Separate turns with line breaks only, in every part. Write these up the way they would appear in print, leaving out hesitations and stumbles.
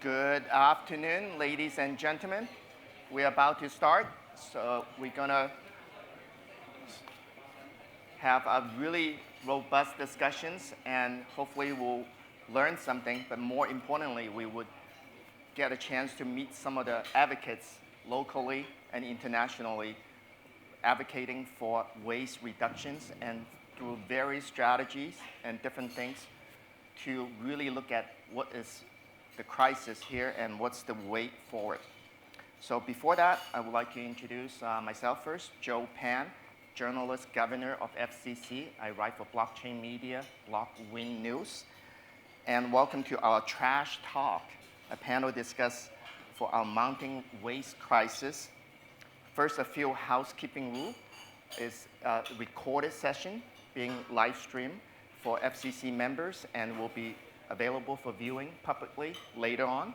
Good afternoon, ladies and gentlemen. We're about to start, so we're gonna have a really robust discussions and hopefully we'll learn something, but more importantly, we would get a chance to meet some of the advocates locally and internationally advocating for waste reductions and through various strategies and different things to really look at what is the crisis here and what's the way forward. So before that, I would like to introduce myself first, Joe Pan, journalist, governor of FCC. I write for Blockchain Media, Blockwind News. And welcome to our Trash Talk, a panel discuss for our mounting waste crisis. First, a few housekeeping rules is a recorded session being live streamed for FCC members and will be available for viewing publicly later on.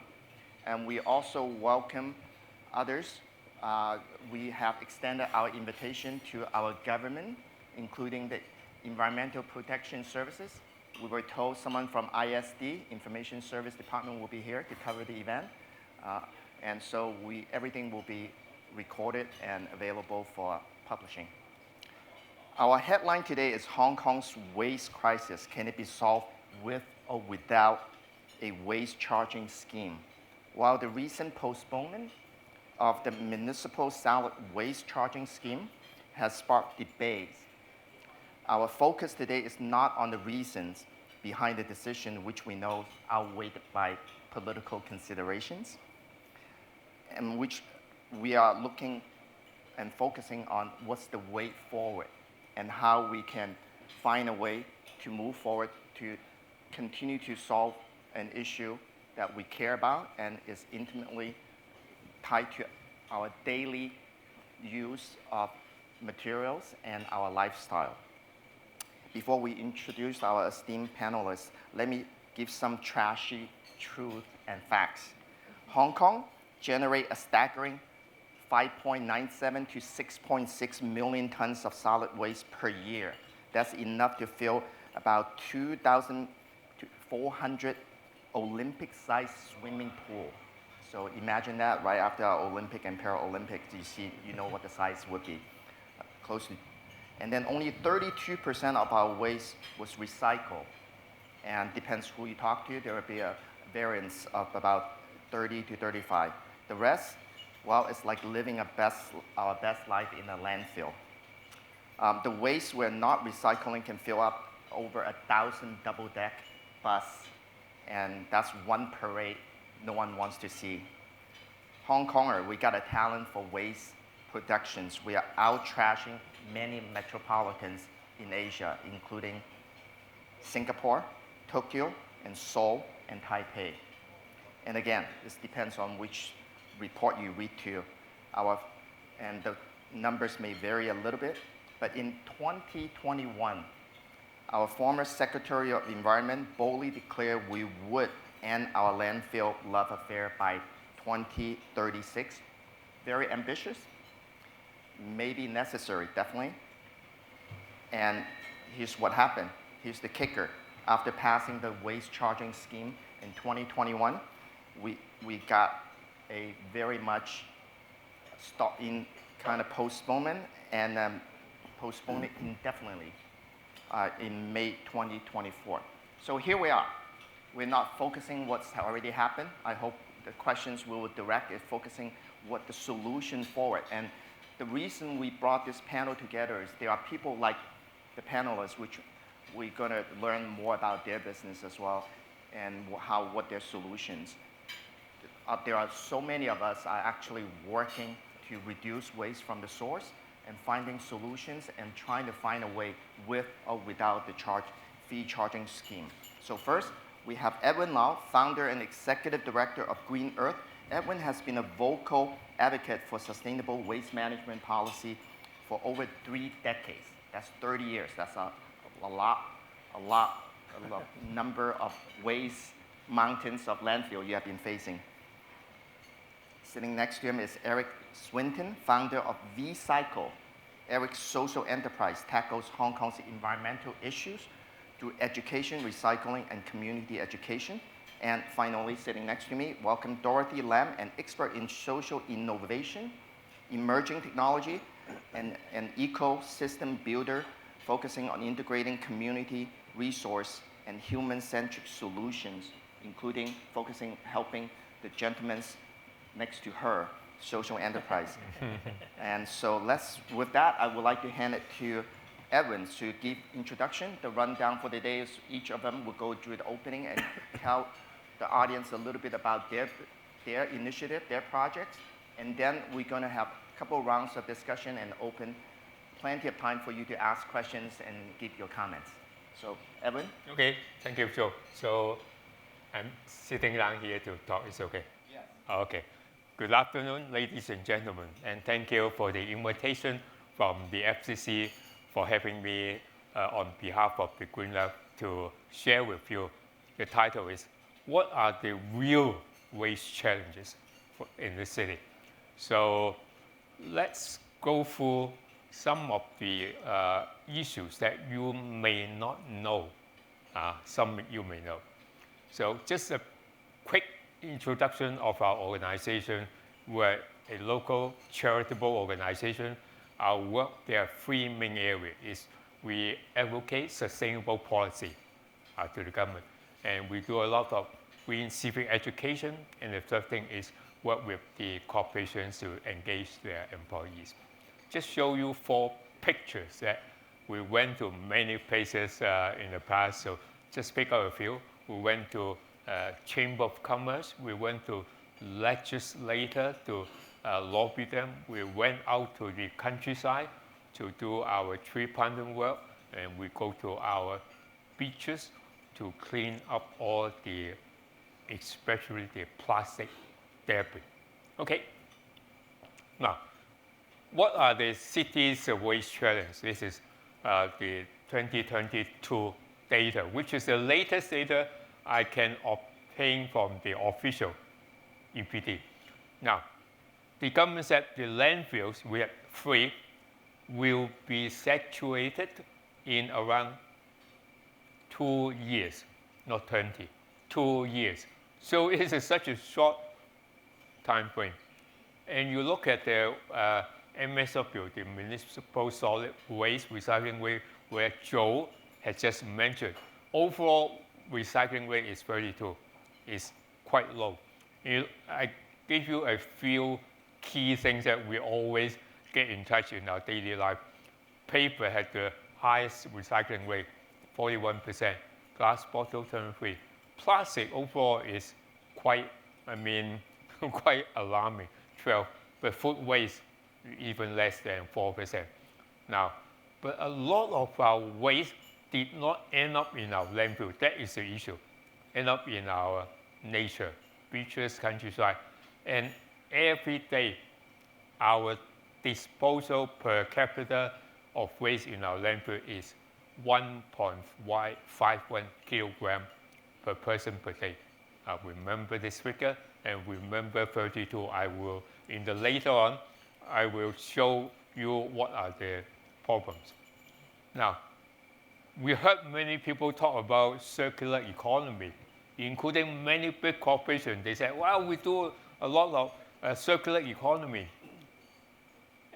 And we also welcome others. We have extended our invitation to our government, including the Environmental Protection Services. We were told someone from ISD, Information Service Department, will be here to cover the event. And so everything will be recorded and available for publishing. Our headline today is Hong Kong's waste crisis. Can it be solved with or without a waste charging scheme? While the recent postponement of the municipal solid waste charging scheme has sparked debate, our focus today is not on the reasons behind the decision, which we know are outweighed by political considerations, and which we are looking and focusing on what's the way forward and how we can find a way to move forward to continue to solve an issue that we care about and is intimately tied to our daily use of materials and our lifestyle. Before we introduce our esteemed panelists, let me give some trashy truth and facts. Hong Kong generates a staggering 5.97 to 6.6 million tons of solid waste per year. That's enough to fill about 2,400 Olympic-sized swimming pool. So imagine that right after our Olympic and Paralympics, you know what the size would be, close to. And then only 32% of our waste was recycled. And depends who you talk to, there will be a variance of about 30 to 35. The rest, well, it's like living our best life in a landfill. The waste we're not recycling can fill up over 1,000 double-deck bus, and that's one parade no one wants to see. Hong Konger, we got a talent for waste productions. We are out-trashing many metropolitans in Asia, including Singapore, Tokyo, and Seoul, and Taipei. And again, this depends on which report you read to. And the numbers may vary a little bit, but in 2021, our former Secretary of Environment boldly declared we would end our landfill love affair by 2036. Very ambitious, maybe necessary, definitely. And here's what happened. Here's the kicker. After passing the waste charging scheme in 2021, we got a very much stop-in kind of postponement and postponed it indefinitely in May 2024. So here we are. We're not focusing what's already happened. I hope the questions we will direct is focusing what the solution forward. And the reason we brought this panel together is there are people like the panelists, which we're going to learn more about their business as well and what their solutions. There are so many of us are actually working to reduce waste from the source and finding solutions and trying to find a way with or without the fee charging scheme. So first, we have Edwin Lau, founder and executive director of Green Earth. Edwin has been a vocal advocate for sustainable waste management policy for over 3 decades. That's 30 years. That's a number of waste mountains of landfill you have been facing. Sitting next to him is Eric Swinton, founder of V-Cycle. Eric's social enterprise tackles Hong Kong's environmental issues through education, recycling, and community education. And finally, sitting next to me, welcome Dorothy Lam, an expert in social innovation, emerging technology, and an ecosystem builder focusing on integrating community, resource, and human-centric solutions, including helping the gentleman next to her, social enterprise. And so with that, I would like to hand it to Edwin to give introduction. The rundown for the day is each of them will go through the opening and tell the audience a little bit about their initiative, their projects, and then we're going to have a couple rounds of discussion and open plenty of time for you to ask questions and give your comments. So, Edwin?
Okay, thank you, Joe. So, I'm sitting down here to talk, it's okay?
Yes.
Okay. Good afternoon, ladies and gentlemen, and thank you for the invitation from the FCC for having me on behalf of the Green Lab to share with you. The title is, what are the real waste challenges in the city? So let's go through some of the issues that you may not know. Some you may know. So just a quick introduction of our organization. We're a local charitable organization. Our work, there are three main areas. We advocate sustainable policy to the government. And we do a lot of green civic education. And the third thing is work with the corporations to engage their employees. Just show you 4 pictures that we went to many places in the past. So just pick out a few. We went to Chamber of Commerce. We went to legislator to lobby them. We went out to the countryside to do our tree planting work. And we go to our beaches to clean up all the, especially the plastic debris. Okay? Now, what are the city's waste challenge? This is the 2022 data, which is the latest data I can obtain from the official EPD. Now, the government said the landfills, we have 3, will be saturated in around 2 years, not 20, 2 years. So it is such a short time frame. And you look at the MSW, the Municipal Solid Waste Recycling Rate, where Joe has just mentioned. Overall recycling rate is 32. It's quite low. I give you a few key things that we always get in touch in our daily life. Paper had the highest recycling rate, 41%. Glass bottle, 23. Plastic overall is quite, quite alarming, 12. But food waste, even less than 4%. Now, but a lot of our waste did not end up in our landfill. That is the issue. End up in our nature, beaches, countryside. And every day, our disposal per capita of waste in our landfill is 1.51 kilogram per person per day. Remember this figure, and remember 32. Later on, I will show you what are the problems. Now, we heard many people talk about circular economy, including many big corporations. They said, well, we do a lot of circular economy.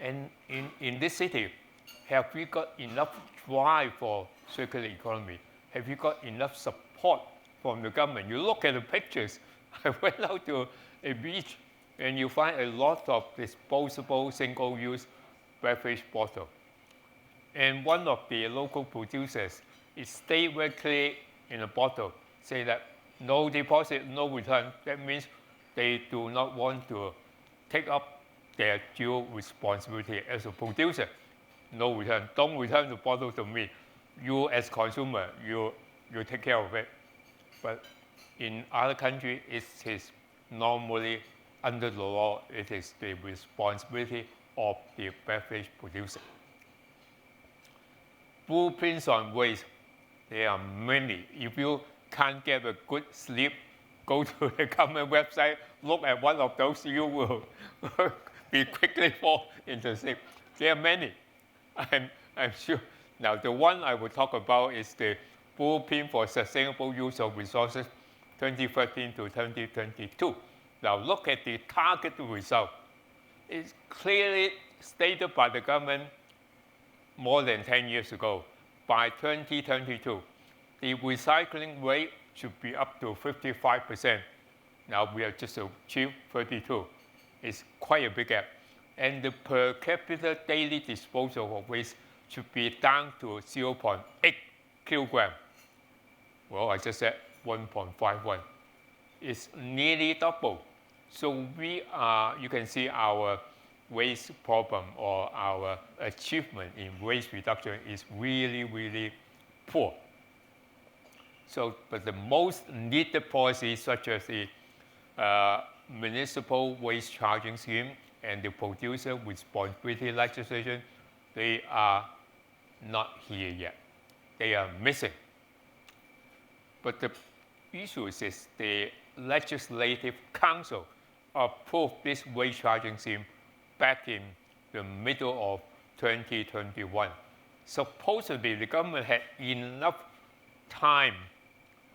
And in this city, have we got enough drive for circular economy? Have you got enough support from the government? You look at the pictures. I went out to a beach, and you find a lot of disposable single-use beverage bottle. And one of the local producers, it stayed very clear in a bottle, say that no deposit, no return. That means they do not want to take up their due responsibility as a producer. No return. Don't return the bottle to me. You as consumer, you take care of it. But in other countries, it is normally under the law, it is the responsibility of the beverage producer. Blueprints on waste, there are many. If you can't get a good sleep, go to the government website, look at one of those, you will be quickly fall into sleep. There are many, I'm sure. Now, the one I will talk about is the blueprint for sustainable use of resources. 2013 to 2022. Now look at the target result. It's clearly stated by the government more than 10 years ago. By 2022, the recycling rate should be up to 55%. Now we have just achieved 32. It's quite a big gap. And the per capita daily disposal of waste should be down to 0.8 kilogram. Well, I just said 1.51. It's nearly double. So you can see our waste problem or our achievement in waste reduction is really, really poor. So, but the most needed policies such as the municipal waste charging scheme and the producer responsibility legislation, they are not here yet. They are missing. But the issue is the Legislative Council approved this waste charging scheme back in the middle of 2021. Supposedly, the government had enough time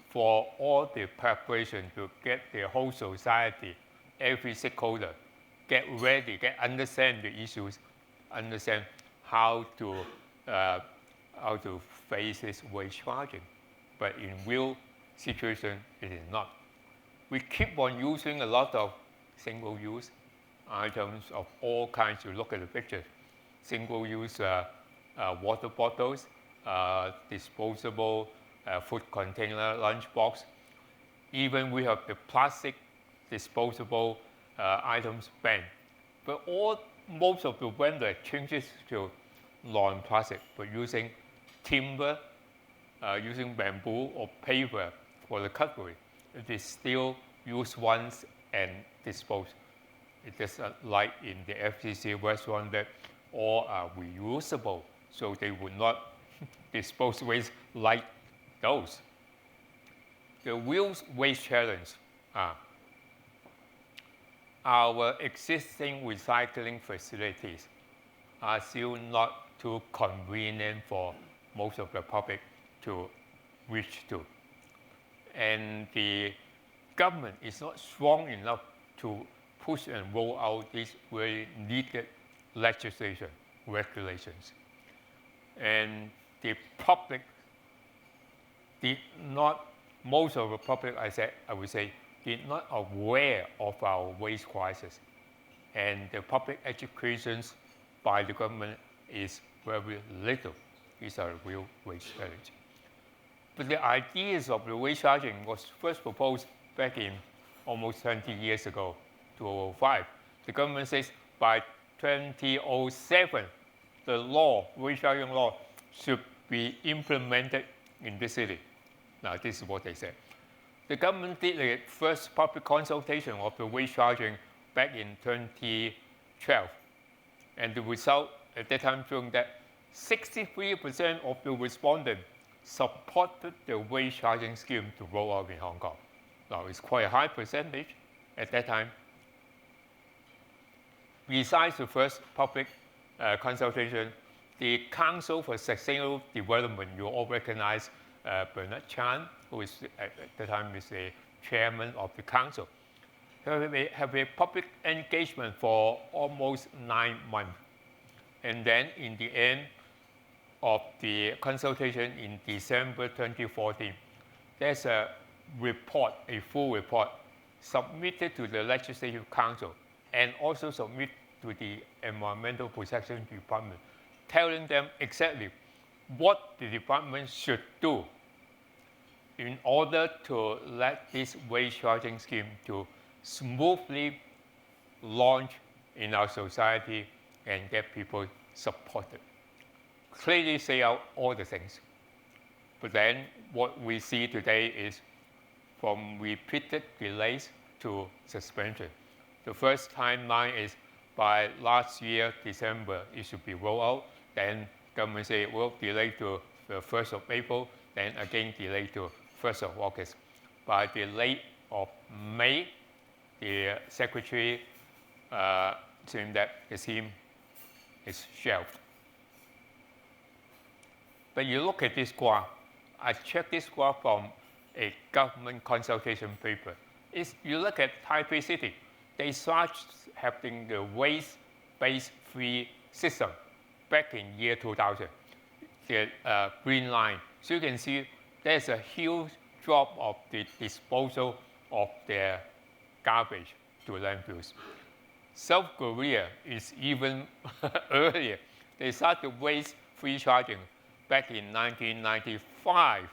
for all the preparation to get the whole society, every stakeholder, get ready, understand the issues, understand how to face this waste charging. But in real situation, it is not. We keep on using a lot of single-use items of all kinds. You look at the pictures, single-use water bottles, disposable food container, lunchbox. Even we have the plastic disposable items banned. But most of the vendor changes to non-plastic, but using timber, using bamboo or paper for the cutlery. It is still used once and disposed. It is like in the FCC restaurant that all are reusable, so they would not dispose waste like those. The real waste challenge are our existing recycling facilities are still not too convenient for most of the public to reach to. And the government is not strong enough to push and roll out these very needed legislation, regulations. And the public did not, most of the public, I would say, did not aware of our waste crisis. And the public education by the government is very little. These are real waste challenge. But the ideas of the waste charging was first proposed back in almost 20 years ago, 2005. The government says by 2007, the waste charging law should be implemented in the city. Now, this is what they said. The government did the first public consultation of the waste charging back in 2012. And the result at that time showing that 63% of the respondents supported the waste charging scheme to roll out in Hong Kong. Now, it's quite a high percentage at that time. Besides the first public consultation, the Council for Sustainable Development, you all recognize Bernard Chan, who is at the time is the chairman of the council, have a public engagement for almost 9 months. And then in the end of the consultation in December 2014, there's a report, a full report, submitted to the Legislative Council and also submitted to the Environmental Protection Department, telling them exactly what the department should do in order to let this waste charging scheme to smoothly launch in our society and get people supported. Clearly say out all the things. But then what we see today is from repeated delays to suspension. The first timeline is by last year, December, it should be rolled out. Then government say, well, delay to the 1st of April, then again delay to 1st of August. By the late of May, the secretary saying that the scheme is shelved. But you look at this graph. I checked this graph from a government consultation paper. You look at Taipei City, they started having the waste-based free system back in year 2000, the green line. So you can see there's a huge drop of the disposal of their garbage to landfills. South Korea is even earlier. They started waste-free charging back in 1995,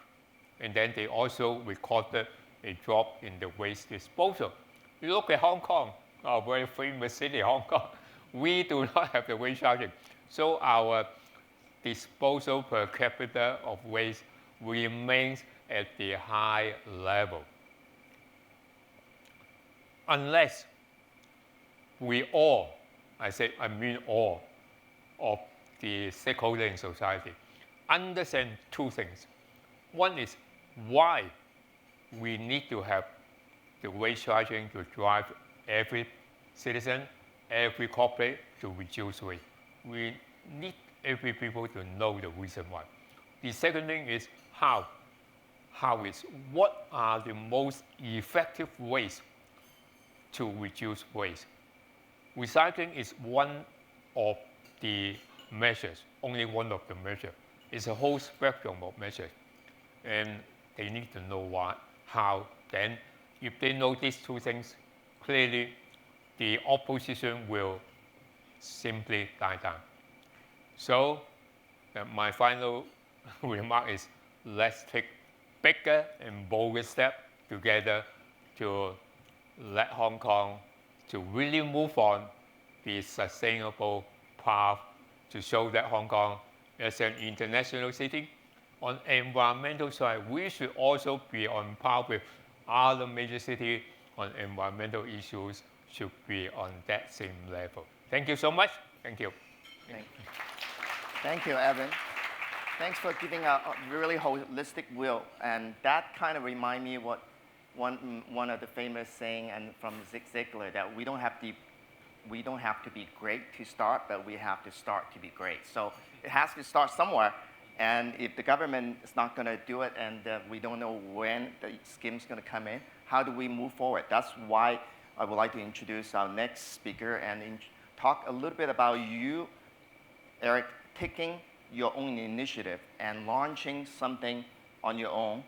and then they also recorded a drop in the waste disposal. You look at Hong Kong, our very famous city, Hong Kong. We do not have the waste charging. So our disposal per capita of waste remains at the high level. Unless we all, I mean all, of the stakeholders in society understand two things. One is why we need to have the waste charging to drive every citizen, every corporate to reduce waste. We need every people to know the reason why. The second thing is how. How is what are the most effective ways to reduce waste? Recycling is one of the measures, only one of the measures. It's a whole spectrum of measures. And they need to know what, how. Then, if they know these two things, clearly the opposition will simply die down. So, my final remark is let's take bigger and bolder steps together to let Hong Kong to really move on the sustainable path to show that Hong Kong is an international city. On environmental side, we should also be on par with other major cities on environmental issues, should be on that same level. Thank you so much. Thank you.
Thank you, Evan. Thanks for giving a really holistic view, and that kind of reminds me what one of the famous saying and from Zig Ziglar, that we don't have to be great to start, but we have to start to be great. So it has to start somewhere, and if the government is not going to do it, and we don't know when the scheme is going to come in, how do we move forward? That's why I would like to introduce our next speaker and talk a little bit about you, Eric, taking your own initiative and launching something on your own.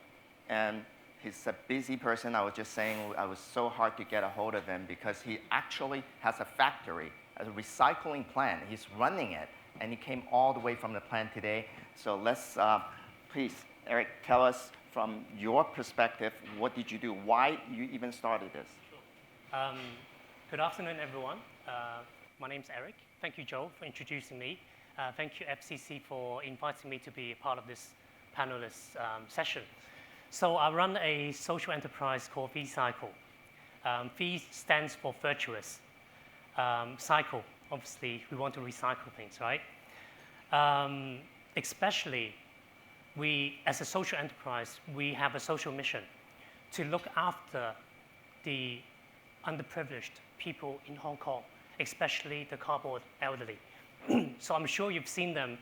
And he's a busy person. I was just saying, I was so hard to get a hold of him because he actually has a factory, a recycling plant. He's running it, and he came all the way from the plant today. So let's, please, Eric, tell us from your perspective, what did you do? Why you even started this?
Sure. Good afternoon, everyone. My name's Eric. Thank you, Joe, for introducing me. Thank you, FCC, for inviting me to be a part of this panelist session. So I run a social enterprise called V-Cycle. V stands for virtuous. Cycle, obviously, we want to recycle things, right? Especially, we, as a social enterprise, we have a social mission to look after the underprivileged people in Hong Kong, especially the cardboard elderly. So I'm sure you've seen them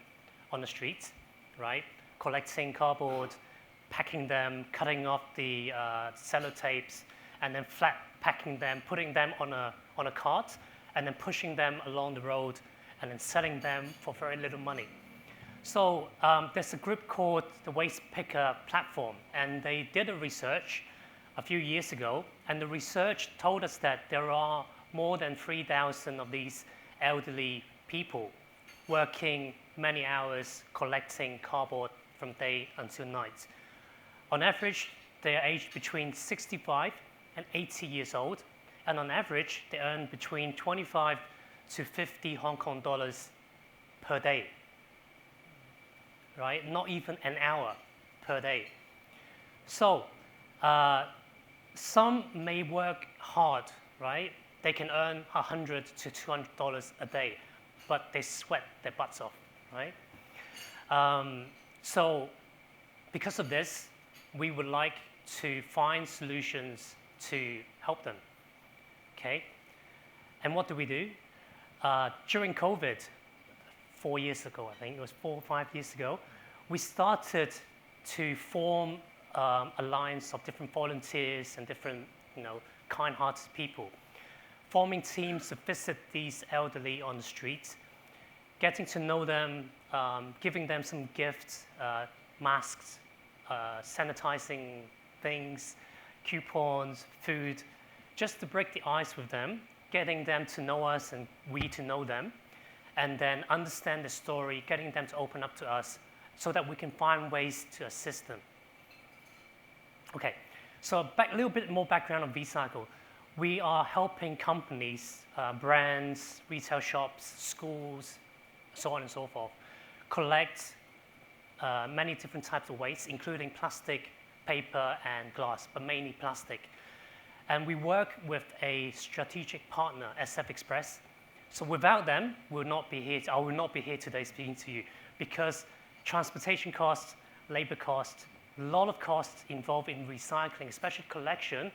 on the streets, right? Collecting cardboard, packing them, cutting off the sellotapes, and then flat packing them, putting them on a cart, and then pushing them along the road, and then selling them for very little money. So there's a group called the Waste Picker Platform, and they did a research a few years ago, and the research told us that there are more than 3,000 of these elderly people working many hours collecting cardboard from day until night. On average, they are aged between 65 and 80 years old, and on average, they earn between 25 to 50 Hong Kong dollars per day, right? Not even an hour per day. So some may work hard, right? They can earn $100 to $200 a day, but they sweat their butts off, right? So because of this, we would like to find solutions to help them, okay? And what do we do? During COVID, 4 years ago, I think, it was 4 or 5 years ago, we started to form alliance of different volunteers and different, kind-hearted people, forming teams to visit these elderly on the streets, getting to know them, giving them some gifts, masks, sanitizing things, coupons, food, just to break the ice with them, getting them to know us and we to know them, and then understand the story, getting them to open up to us so that we can find ways to assist them. Okay, so a little bit more background on Recycle. We are helping companies, brands, retail shops, schools, so on and so forth, collect many different types of waste, including plastic, paper, and glass, but mainly plastic. And we work with a strategic partner, SF Express. So without them, I will not be here today speaking to you, because transportation costs, labor costs, a lot of costs involved in recycling, especially collection,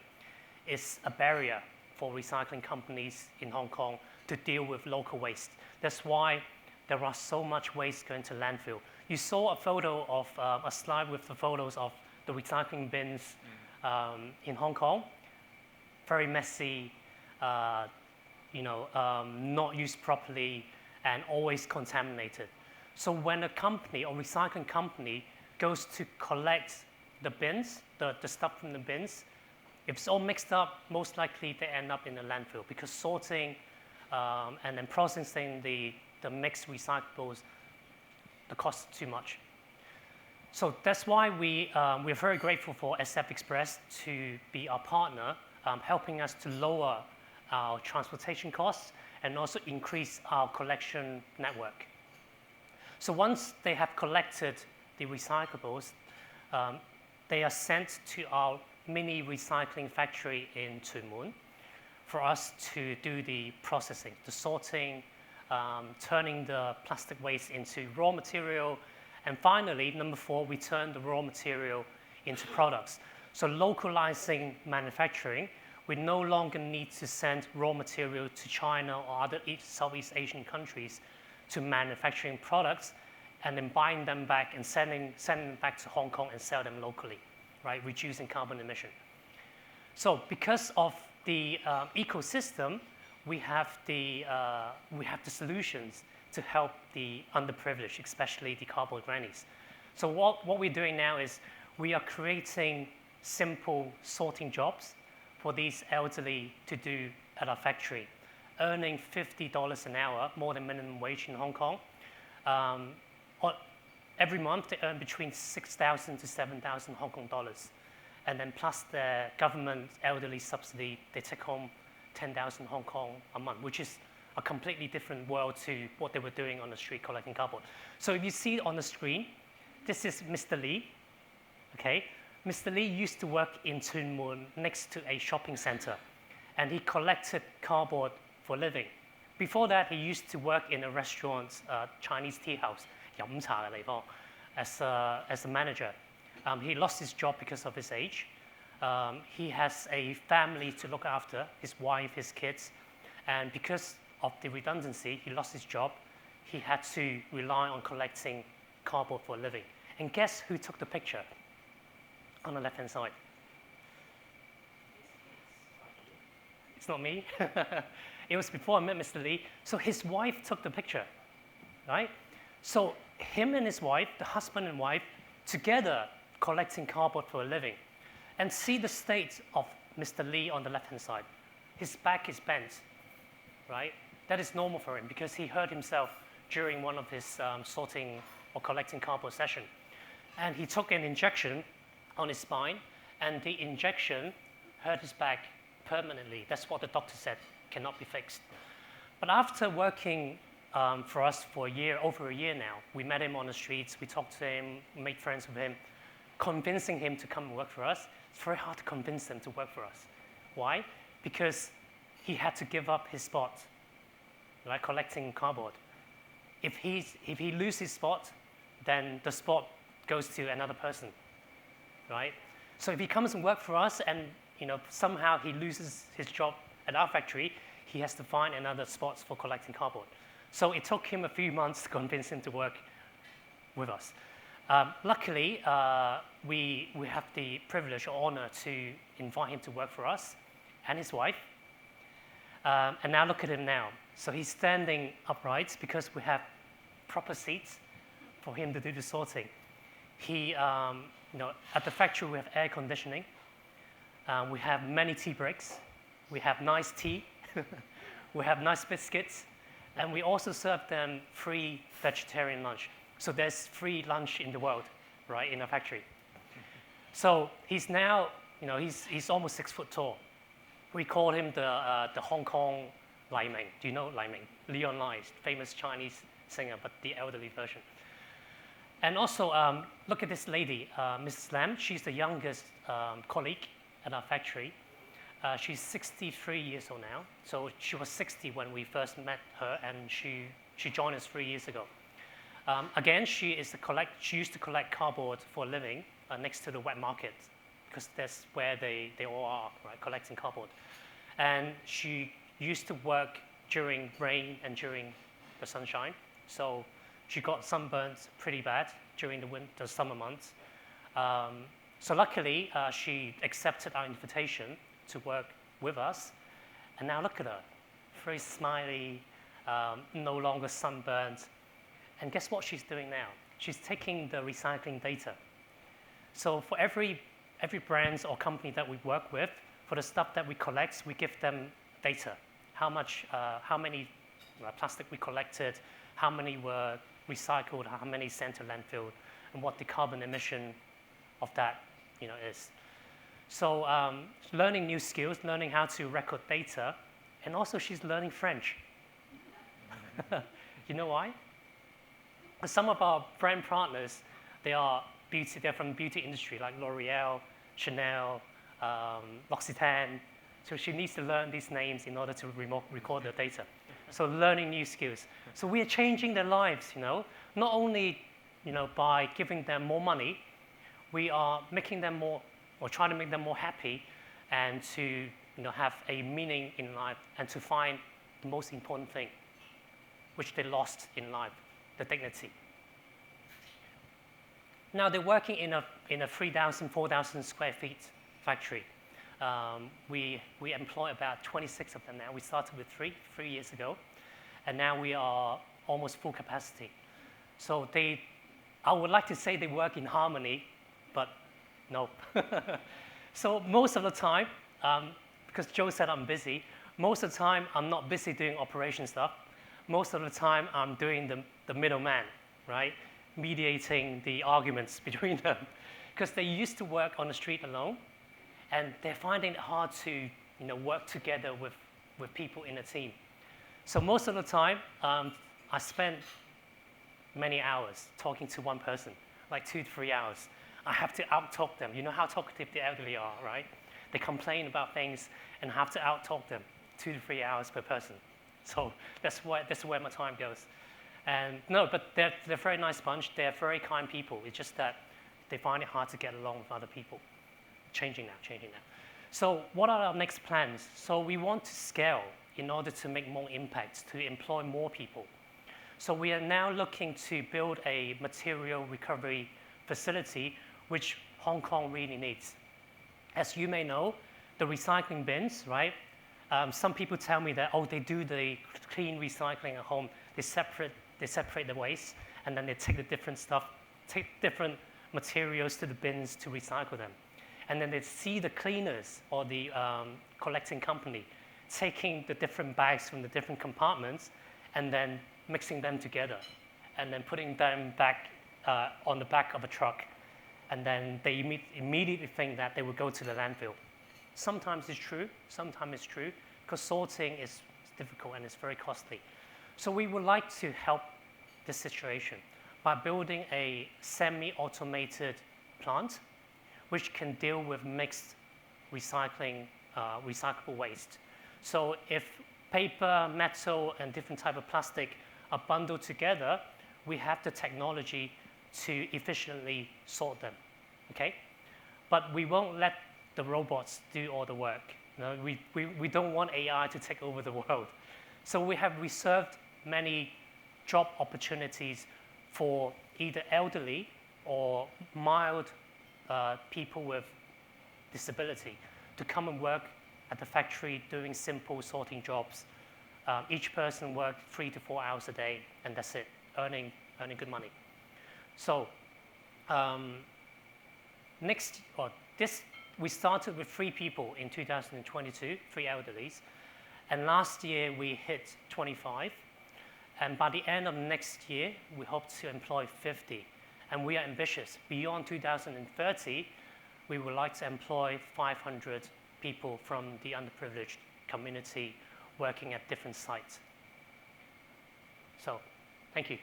is a barrier for recycling companies in Hong Kong to deal with local waste. That's why there are so much waste going to landfill. You saw a photo of a slide with the photos of the recycling bins in Hong Kong. Very messy, not used properly, and always contaminated. So when a company or recycling company goes to collect the bins, the stuff from the bins, if it's all mixed up, most likely they end up in the landfill, because sorting and then processing the mixed recyclables, the cost is too much. So that's why we're very grateful for SF Express to be our partner, helping us to lower our transportation costs and also increase our collection network. So once they have collected the recyclables, they are sent to our mini recycling factory in Tuen Mun for us to do the processing, the sorting, turning the plastic waste into raw material, and finally, number 4, we turn the raw material into products. So localizing manufacturing, we no longer need to send raw material to China or other Southeast Asian countries to manufacturing products and then buying them back and sending them back to Hong Kong and sell them locally, right? Reducing carbon emission. So because of the ecosystem, we have the solutions to help the underprivileged, especially the cardboard grannies. So what we're doing now is we are creating simple sorting jobs for these elderly to do at our factory, earning $50 an hour, more than minimum wage in Hong Kong. Every month, they earn between 6,000 to 7,000 Hong Kong dollars. And then plus their government elderly subsidy, they take home 10,000 Hong Kong a month, which is a completely different world to what they were doing on the street collecting cardboard. So if you see on the screen, this is Mr. Lee, okay? Mr. Lee used to work in Tuen Mun next to a shopping center, and he collected cardboard for a living. Before that, he used to work in a restaurant, Chinese tea house, 飲茶嘅地方, as a manager. He lost his job because of his age. He has a family to look after, his wife, his kids, and because of the redundancy, he lost his job. He had to rely on collecting cardboard for a living. And guess who took the picture on the left-hand side? It's not me. It was before I met Mr. Lee. So his wife took the picture, right? So him and his wife, the husband and wife, together collecting cardboard for a living. And see the state of Mr. Lee on the left-hand side. His back is bent, right? That is normal for him because he hurt himself during one of his sorting or collecting cardboard session. And he took an injection on his spine, and the injection hurt his back permanently. That's what the doctor said, cannot be fixed. But after working for us for a year, over a year now, we met him on the streets, we talked to him, made friends with him, convincing him to come and work for us. It's very hard to convince them to work for us. Why? Because he had to give up his spot, right, collecting cardboard. If he loses his spot, then the spot goes to another person, right? So if he comes and works for us and somehow he loses his job at our factory, he has to find another spot for collecting cardboard. So it took him a few months to convince him to work with us. Luckily, we have the privilege or honor to invite him to work for us and his wife. And now look at him now. So he's standing upright because we have proper seats for him to do the sorting. He, at the factory we have air conditioning. We have many tea breaks. We have nice tea. We have nice biscuits. And we also serve them free vegetarian lunch. So there's free lunch in the world, right, in our factory. So he's now, he's almost 6 foot tall. We call him the Hong Kong Lai Ming. Do you know Lai Ming? Leon Lai, famous Chinese singer, but the elderly version. And also, look at this lady, Mrs. Lam. She's the youngest colleague at our factory. She's 63 years old now. So she was 60 when we first met her, and she joined us 3 years ago. Again, she used to collect cardboard for a living next to the wet market, because that's where they all are, right, collecting cardboard. And she used to work during rain and during the sunshine. So she got sunburnt pretty bad during the summer months. So luckily, she accepted our invitation to work with us. And now look at her, very smiley, no longer sunburnt. And guess what she's doing now? She's taking the recycling data. So for every brand or company that we work with, for the stuff that we collect, we give them data. How many plastic we collected, how many were recycled, how many sent to landfill, and what the carbon emission of that is. So learning new skills, learning how to record data, and also she's learning French. You know why? Some of our brand partners, they're from beauty industry, like L'Oreal, Chanel, L'Occitane. So she needs to learn these names in order to record the data. So learning new skills. So we are changing their lives, not only by giving them more money, we are making them more, or trying to make them more happy, and to have a meaning in life, and to find the most important thing, which they lost in life, the dignity. Now they're working in a 3,000, 4,000 square feet factory. We employ about 26 of them now. We started with 3 years ago, and now we are almost full capacity. So I would like to say they work in harmony, but no. So most of the time, because Joe said I'm busy, most of the time I'm not busy doing operation stuff. Most of the time I'm doing the middleman, right? Mediating the arguments between them, because they used to work on the street alone, and they're finding it hard to work together with people in a team. So most of the time, I spend many hours talking to one person, like 2 to 3 hours. I have to out-talk them. You know how talkative the elderly are, right? They complain about things, and I have to out-talk them 2 to 3 hours per person. So that's where my time goes. And no, but they're a very nice bunch. They're very kind people. It's just that they find it hard to get along with other people. Changing now. So what are our next plans? So we want to scale in order to make more impact, to employ more people. So we are now looking to build a material recovery facility, which Hong Kong really needs. As you may know, the recycling bins, right? Some people tell me that, they do the clean recycling at home. They separate the waste, and then they take the different stuff, take different materials to the bins to recycle them. And then they see the cleaners or the collecting company taking the different bags from the different compartments and then mixing them together and then putting them back on the back of a truck. And then they immediately think that they will go to the landfill. Sometimes it's true, because sorting is difficult and it's very costly. So we would like to help this situation by building a semi-automated plant which can deal with mixed recyclable waste. So if paper, metal, and different type of plastic are bundled together, we have the technology to efficiently sort them, okay? But we won't let the robots do all the work. We don't want AI to take over the world. So we have reserved many job opportunities for either elderly or mild people with disability to come and work at the factory doing simple sorting jobs. Each person worked 3 to 4 hours a day, and that's it, earning good money. So we started with 3 people in 2022, 3 elderlies, and last year we hit 25. And by the end of next year, we hope to employ 50. And we are ambitious. Beyond 2030, we would like to employ 500 people from the underprivileged community working at different sites. So, thank you.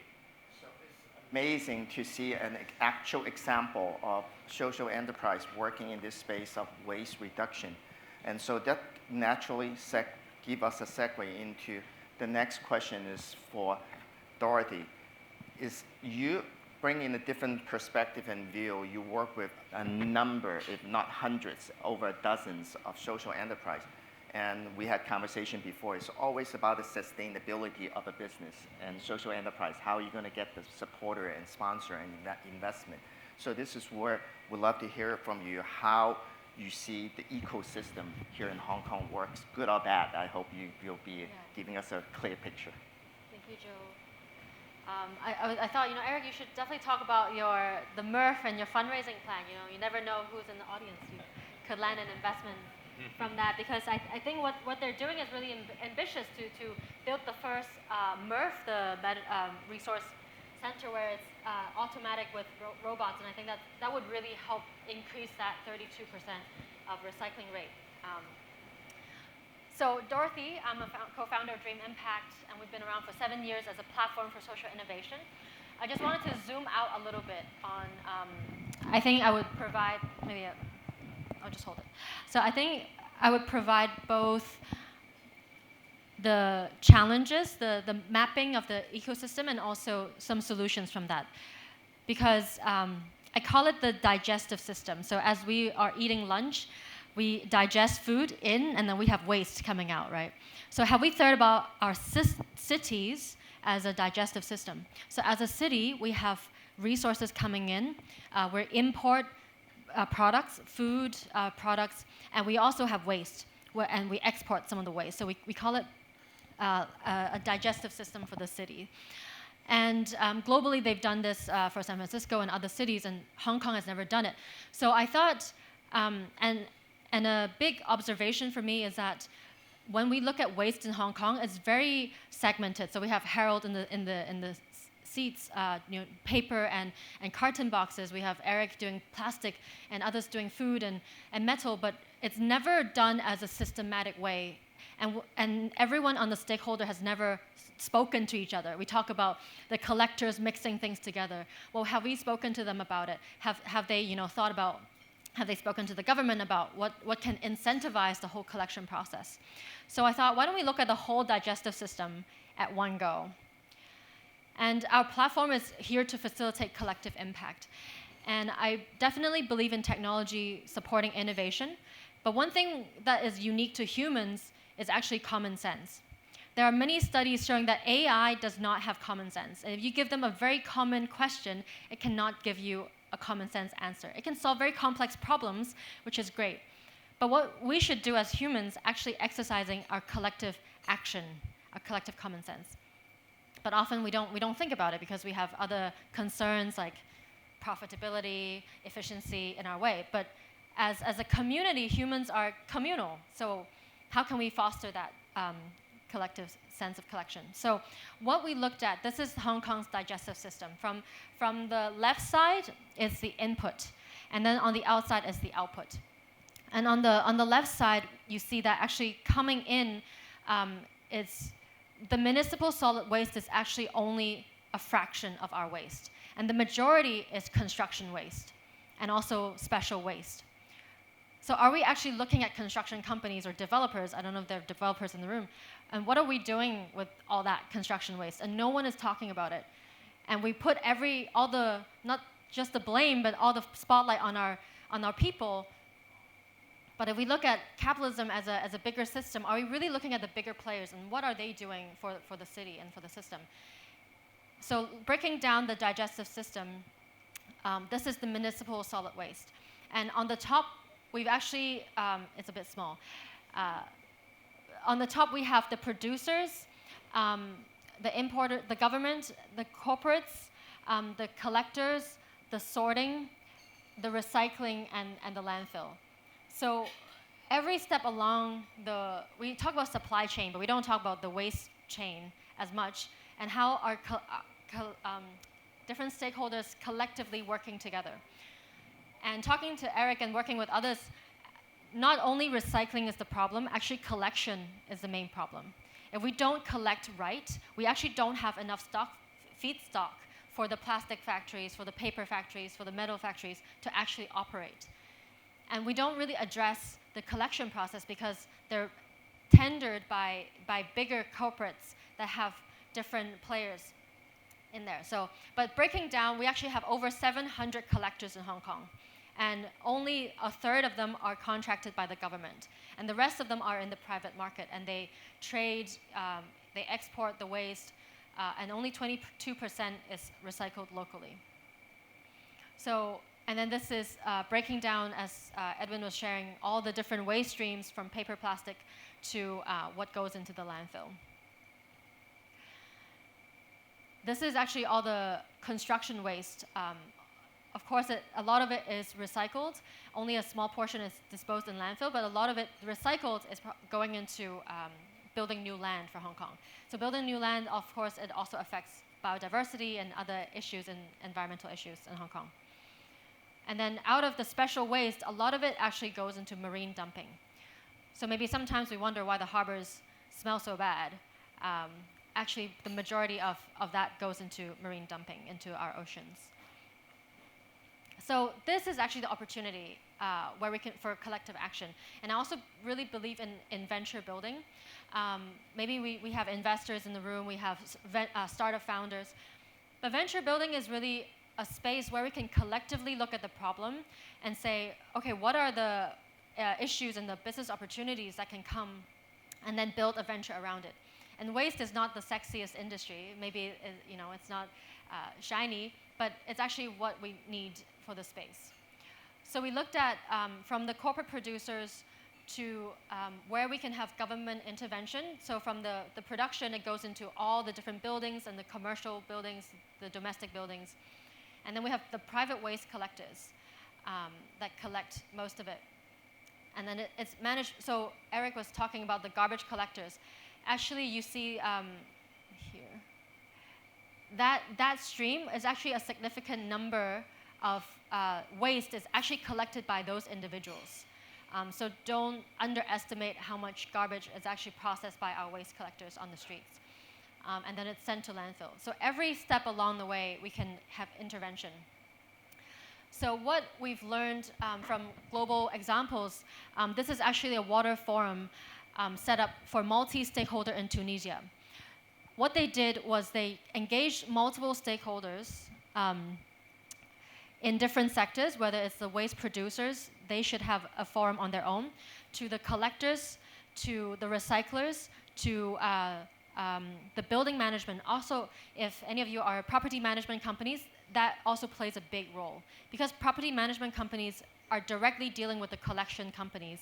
So it's amazing to see an actual example of social enterprise working in this space of waste reduction. And so that naturally gives us a segue into the next question is for Dorothy. Is you bring in a different perspective and view. You work with a number, if not hundreds, over dozens of social enterprise. And we had conversation before. It's always about the sustainability of a business and social enterprise. How are you going to get the supporter and sponsor and that investment? So this is where we'd love to hear from you how you see the ecosystem here in Hong Kong works, good or bad. I hope you'll be giving us a clear picture.
Thank you, Joe. I thought, Eric, you should definitely talk about the MRF and your fundraising plan. You never know who's in the audience. You could land an investment from that, because I think what they're doing is really ambitious to build the first MRF, the resource center, where it's automatic with robots, and I think that would really help increase that 32% of recycling rate. So Dorothy, I'm a co-founder of Dream Impact, and we've been around for 7 years as a platform for social innovation. I just wanted to zoom out a little bit on, I think I would provide, I'll just hold it. So I think I would provide both the challenges, the mapping of the ecosystem, and also some solutions from that. Because I call it the digestive system. So as we are eating lunch, we digest food in, and then we have waste coming out, right? So have we thought about our cities as a digestive system? So as a city, we have resources coming in. We import products, food products, and we also have waste, and we export some of the waste. So we call it a digestive system for the city. And globally, they've done this for San Francisco and other cities, and Hong Kong has never done it. So I thought, and a big observation for me is that when we look at waste in Hong Kong, it's very segmented. So we have Harold in the seats, paper and carton boxes. We have Eric doing plastic, and others doing food and metal. But it's never done as a systematic way, and everyone on the stakeholder has never spoken to each other. We talk about the collectors mixing things together. Well, have we spoken to them about it? Have they thought about? Have they spoken to the government about what can incentivize the whole collection process? So I thought, why don't we look at the whole digestive system at one go? And our platform is here to facilitate collective impact. And I definitely believe in technology supporting innovation. But one thing that is unique to humans is actually common sense. There are many studies showing that AI does not have common sense. And if you give them a very common question, it cannot give you a common sense answer. It can solve very complex problems, which is great. But what we should do as humans, actually exercising our collective action, our collective common sense. But often we don't think about it because we have other concerns like profitability, efficiency in our way. But as a community, humans are communal. So how can we foster that collective sense of collection? So what we looked at, this is Hong Kong's digestive system. From the left side is the input, and then on the outside is the output. And on the left side, you see that actually coming in is the municipal solid waste is actually only a fraction of our waste. And the majority is construction waste and also special waste. So are we actually looking at construction companies or developers? I don't know if there are developers in the room. And what are we doing with all that construction waste? And no one is talking about it. And we put not just the blame, but all the spotlight on our people. But if we look at capitalism as a bigger system, are we really looking at the bigger players and what are they doing for the city and for the system? So breaking down the digestive system, This is the municipal solid waste. And on the top, we've actually, it's a bit small. On the top, we have the producers, the importer, the government, the corporates, the collectors, the sorting, the recycling, and the landfill. So every step along we talk about supply chain, but we don't talk about the waste chain as much, and how our different stakeholders collectively working together. And talking to Eric and working with others, not only recycling is the problem, actually collection is the main problem. If we don't collect right, we actually don't have enough feedstock for the plastic factories, for the paper factories, for the metal factories to actually operate. And we don't really address the collection process because they're tendered by bigger corporates that have different players in there. So, but breaking down, we actually have over 700 collectors in Hong Kong. And only a third of them are contracted by the government. And the rest of them are in the private market. And they trade, they export the waste, and only 22% is recycled locally. So, and then this is breaking down, as Edwin was sharing, all the different waste streams from paper, plastic to what goes into the landfill. This is actually all the construction waste. Of course, a lot of it is recycled. Only a small portion is disposed in landfill, but a lot of it recycled is going into building new land for Hong Kong. So building new land, of course, it also affects biodiversity and other issues and environmental issues in Hong Kong. And then out of the special waste, a lot of it actually goes into marine dumping. So maybe sometimes we wonder why the harbors smell so bad. Actually, the majority of that goes into marine dumping, into our oceans. So this is actually the opportunity where we can, for collective action. And I also really believe in venture building. Maybe we have investors in the room, we have startup founders. But venture building is really a space where we can collectively look at the problem and say, okay, what are the issues and the business opportunities that can come, and then build a venture around it. And waste is not the sexiest industry. Maybe it's not shiny, but it's actually what we need for the space. So we looked at from the corporate producers to where we can have government intervention. So from the production, it goes into all the different buildings and the commercial buildings, the domestic buildings. And then we have the private waste collectors that collect most of it. And then it's managed. So Eric was talking about the garbage collectors. Actually, you see here, that stream is actually a significant number of waste is actually collected by those individuals. So don't underestimate how much garbage is actually processed by our waste collectors on the streets. And then it's sent to landfill. So every step along the way, we can have intervention. So what we've learned from global examples, this is actually a water forum set up for multi-stakeholder in Tunisia. What they did was they engaged multiple stakeholders in different sectors, whether it's the waste producers, they should have a forum on their own, to the collectors, to the recyclers, to the building management. Also, if any of you are property management companies, that also plays a big role. Because property management companies are directly dealing with the collection companies.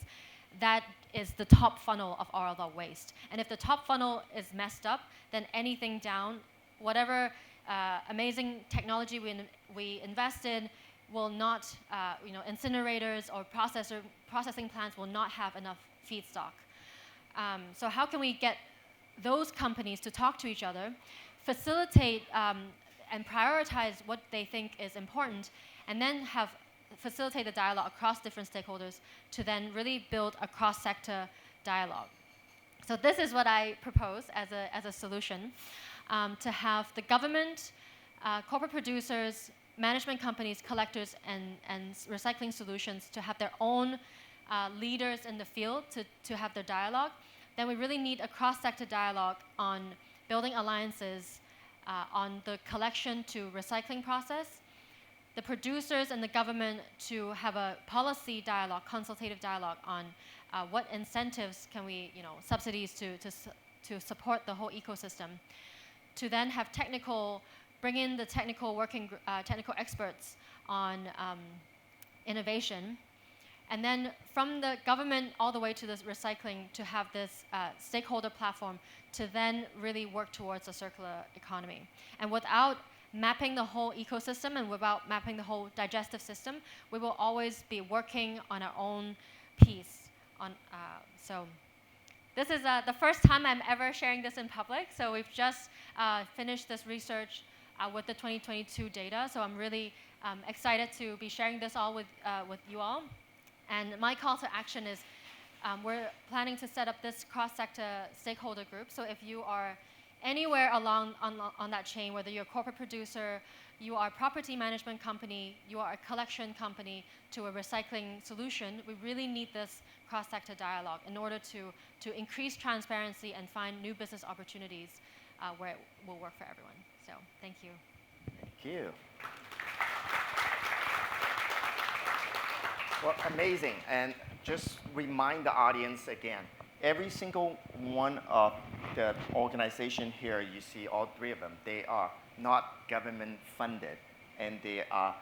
That is the top funnel of all the waste. And if the top funnel is messed up, then anything down, whatever amazing technology we invest in will not, incinerators or processing plants will not have enough feedstock. So how can we get those companies to talk to each other, facilitate and prioritize what they think is important, and then facilitate the dialogue across different stakeholders to then really build a cross-sector dialogue. So this is what I propose as a solution, to have the government, corporate producers, management companies, collectors, and recycling solutions to have their own leaders in the field to have their dialogue. Then we really need a cross-sector dialogue on building alliances on the collection to recycling process, the producers and the government to have a policy dialogue, consultative dialogue on what incentives can we, subsidies to support the whole ecosystem, to then have bring in the technical experts on innovation. And then from the government all the way to this recycling to have this stakeholder platform to then really work towards a circular economy. And without mapping the whole ecosystem and without mapping the whole digestive system, we will always be working on our own piece. So this is the first time I'm ever sharing this in public. So we've just finished this research with the 2022 data. So I'm really excited to be sharing this all with you all. And my call to action is we're planning to set up this cross-sector stakeholder group. So if you are anywhere along on that chain, whether you're a corporate producer, you are a property management company, you are a collection company to a recycling solution, we really need this cross-sector dialogue in order to increase transparency and find new business opportunities where it will work for everyone. So thank you.
Thank you. Well, amazing. And just remind the audience again, every single one of the organization here, you see all three of them, they are not government funded, and they are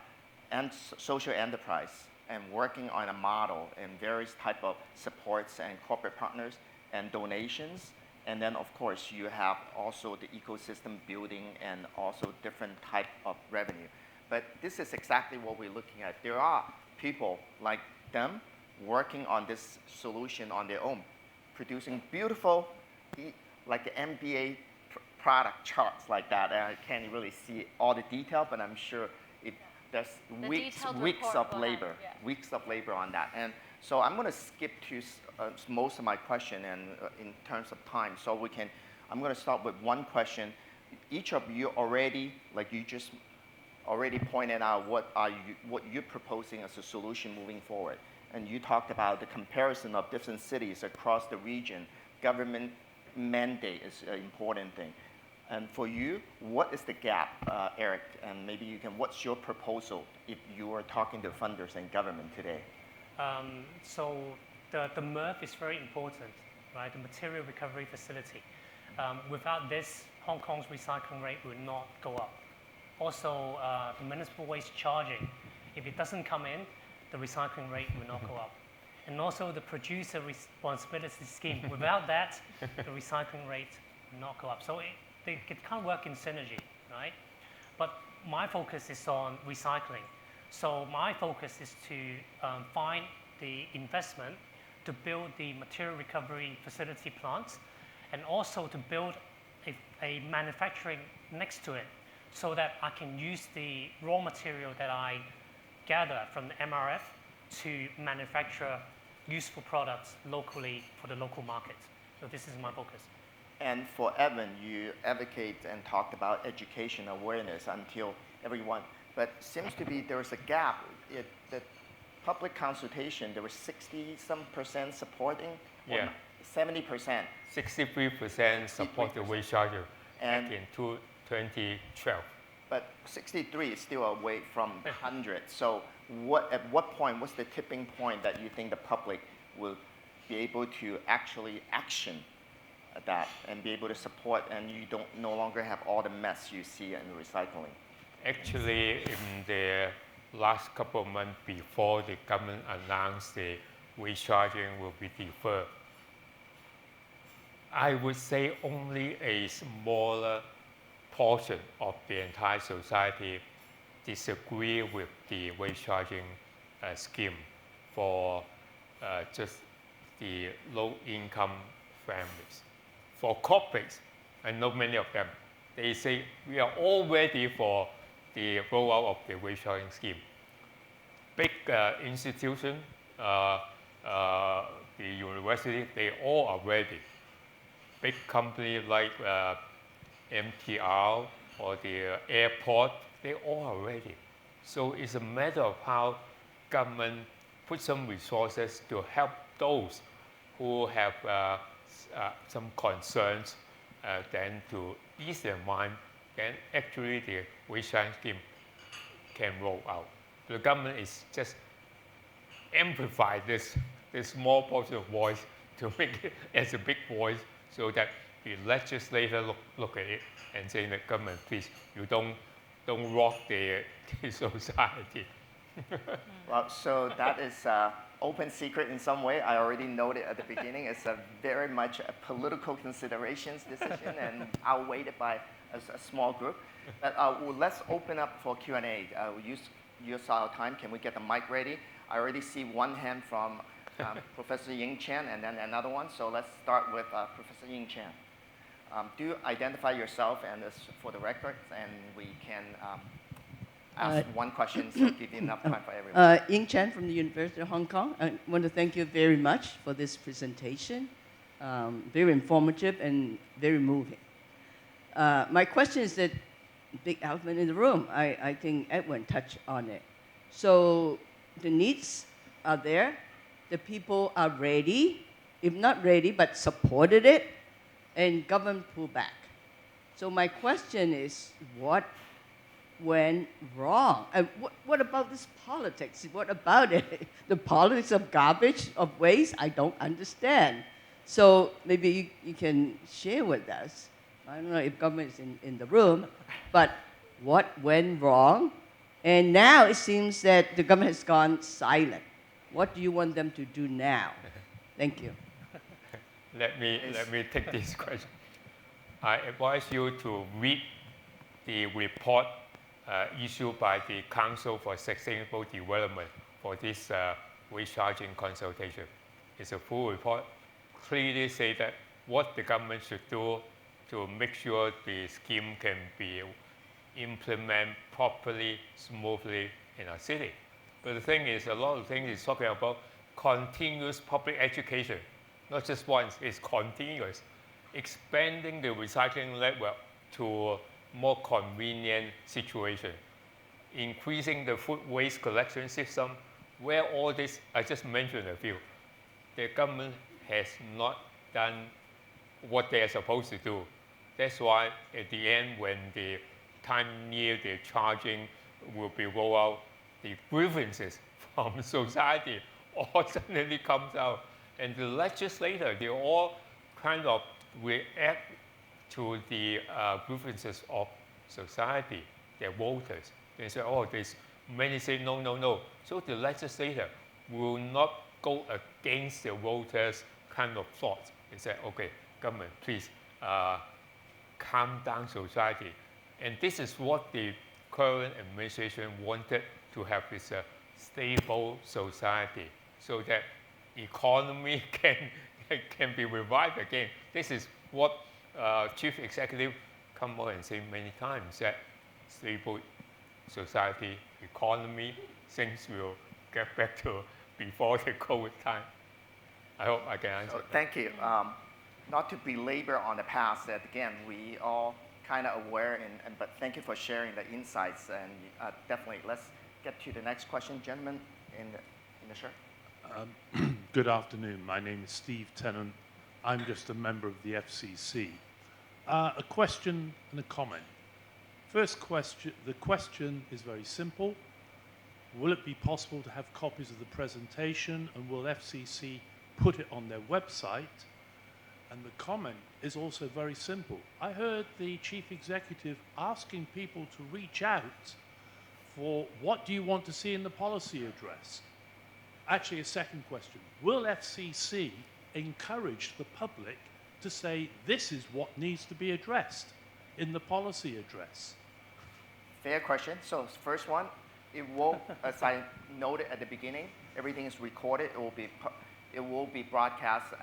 social enterprise and working on a model and various type of supports and corporate partners and donations. And then of course you have also the ecosystem building and also different type of revenue. But this is exactly what we're looking at. There are people like them working on this solution on their own, producing beautiful, like the MBA product charts like that. And I can't really see all the detail, but I'm sure there's weeks of labor, weeks of labor on that. And so I'm going to skip to most of my question and in terms of time. So I'm going to start with one question. Each of you already, like you just already pointed out what you're proposing as a solution moving forward. And you talked about the comparison of different cities across the region. Government mandate is an important thing. And for you, what is the gap, Eric? And maybe what's your proposal if you are talking to funders and government today?
So the MRF is very important, right? The material recovery facility. Without this, Hong Kong's recycling rate would not go up. Also, the municipal waste charging, if it doesn't come in, the recycling rate will not go up. And also the producer responsibility scheme, without that, the recycling rate will not go up. So it can't work in synergy, right? But my focus is on recycling. So my focus is to find the investment to build the material recovery facility plants and also to build a manufacturing next to it so that I can use the raw material that I gather from the MRF to manufacture useful products locally for the local market. So this is my focus.
And for Evan, you advocate and talked about education awareness until everyone, but seems to be there is a gap. The public consultation, there was 60-some% supporting,
yeah,
70%.
63% support the waste charger back in 2012.
But 63 is still away from 100. So at what point, what's the tipping point that you think the public will be able to actually action that and be able to support, and you no longer have all the mess you see in recycling?
Actually, in the last couple of months before the government announced the waste charging will be deferred, I would say only a smaller portion of the entire society disagree with the waste charging scheme for just the low-income families. For corporates, I know many of them, they say we are all ready for the rollout of the waste charging scheme. Big institutions, the university, they all are ready. Big companies like MTR or the airport, they all are ready. So it's a matter of how government put some resources to help those who have some concerns, then to ease their mind, then actually the waste charging scheme can roll out. The government is just amplify this small portion of voice to make it as a big voice so that the legislator look at it and say, the government, please, you don't don't rock the society.
Well, so that is open secret in some way. I already noted at the beginning. It's a very much a political considerations decision and outweighed by a small group. But well, let's open up for Q&A. Use our time. Can we get the mic ready? I already see one hand from Professor Ying Chen and then another one. So let's start with Professor Ying Chen. Do identify yourself and this for the record, and we can ask one question so give you enough time for everyone.
Ying Chen from the University of Hong Kong. I want to thank you very much for this presentation. Very informative and very moving. My question is that big elephant in the room. I think Edwin touched on it. So the needs are there. The people are ready, if not ready, but supported it, and government pull back. So my question is, what went wrong? What about this politics? What about it? The politics of garbage, of waste, I don't understand. So maybe you can share with us. I don't know if government is in the room, but what went wrong? And now it seems that the government has gone silent. What do you want them to do now? Thank you.
Let me take this question. I advise you to read the report issued by the Council for Sustainable Development for this waste charging consultation. It's a full report, clearly say that what the government should do to make sure the scheme can be implemented properly, smoothly in our city. But the thing is, a lot of things is talking about continuous public education. Not just once, it's continuous. Expanding the recycling network to more convenient situation. Increasing the food waste collection system, where all this, I just mentioned a few. The government has not done what they are supposed to do. That's why at the end, when the time near the charging will be rolled out, the grievances from society all suddenly comes out. And the legislator, they all kind of react to the grievances of society, their voters. They say, oh, there's many say no, no, no. So the legislator will not go against the voters' kind of thoughts. They say, okay, government, please calm down society. And this is what the current administration wanted to have this stable society so that economy can be revived again. This is what Chief Executive come out and say many times, that stable society, economy, things will get back to before the COVID time. I hope I can answer.
Thank you. Not to belabor on the past, that again, we all kind of aware, but thank you for sharing the insights. And definitely, let's get to the next question. Gentlemen in the shirt.
Good afternoon. My name is Steve Tennant. I'm just a member of the FCC. A question and a comment. First question, the question is very simple. Will it be possible to have copies of the presentation, and will FCC put it on their website? And the comment is also very simple. I heard the chief executive asking people to reach out for what do you want to see in the policy address. Actually, a second question. Will FCC encourage the public to say this is what needs to be addressed in the policy address?
Fair question. So first one, it will, as I noted at the beginning, everything is recorded. It will be broadcast.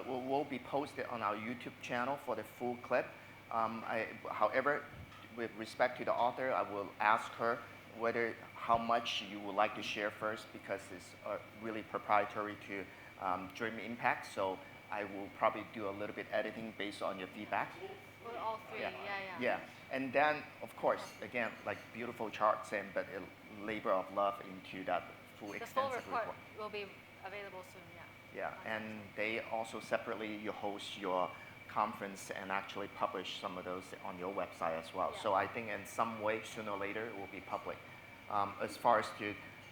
Will be posted on our YouTube channel for the full clip. However, with respect to the author, I will ask her how much you would like to share first, because it's really proprietary to Dream Impact. So I will probably do a little bit editing based on your feedback.
We're all three,
Yeah, and then of course, again, like beautiful charts but a labor of love into that full extensive report.
Will be available soon,
Yeah, and they also separately you host your conference and actually publish some of those on your website as well. Yeah. So I think in some way, sooner or later, it will be public. As far as to